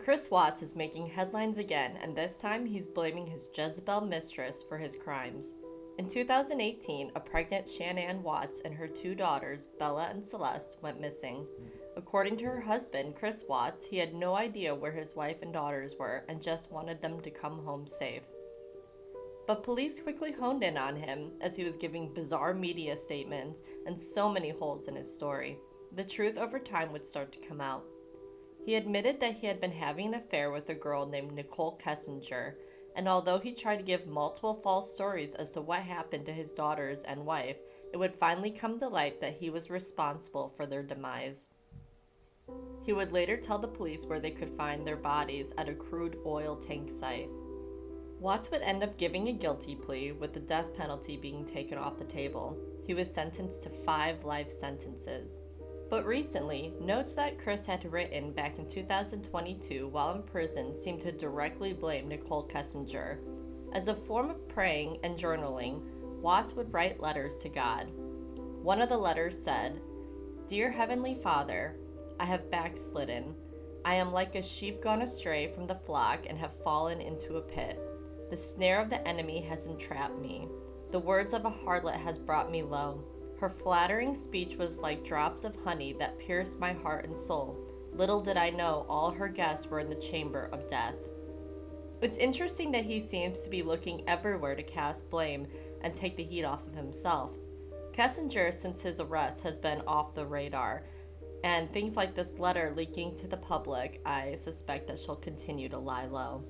Chris Watts is making headlines again, and this time he's blaming his Jezebel mistress for his crimes. In 2018, a pregnant Shanann Watts and her two daughters, Bella and Celeste, went missing. According to her husband, Chris Watts, he had no idea where his wife and daughters were and just wanted them to come home safe. But police quickly honed in on him as he was giving bizarre media statements and so many holes in his story. The truth over time would start to come out. He admitted that he had been having an affair with a girl named Nicole Kessinger, and although he tried to give multiple false stories as to what happened to his daughters and wife, it would finally come to light that he was responsible for their demise. He would later tell the police where they could find their bodies at a crude oil tank site. Watts would end up giving a guilty plea, with the death penalty being taken off the table. He was sentenced to 5 life sentences. But recently, notes that Chris had written back in 2022 while in prison seemed to directly blame Nicole Kessinger. As a form of praying and journaling, Watts would write letters to God. One of the letters said, "Dear Heavenly Father, I have backslidden. I am like a sheep gone astray from the flock and have fallen into a pit. The snare of the enemy has entrapped me. The words of a harlot has brought me low. Her flattering speech was like drops of honey that pierced my heart and soul. Little did I know all her guests were in the chamber of death." It's interesting that he seems to be looking everywhere to cast blame and take the heat off of himself. Kessinger, since his arrest, has been off the radar, and things like this letter leaking to the public, I suspect that she'll continue to lie low.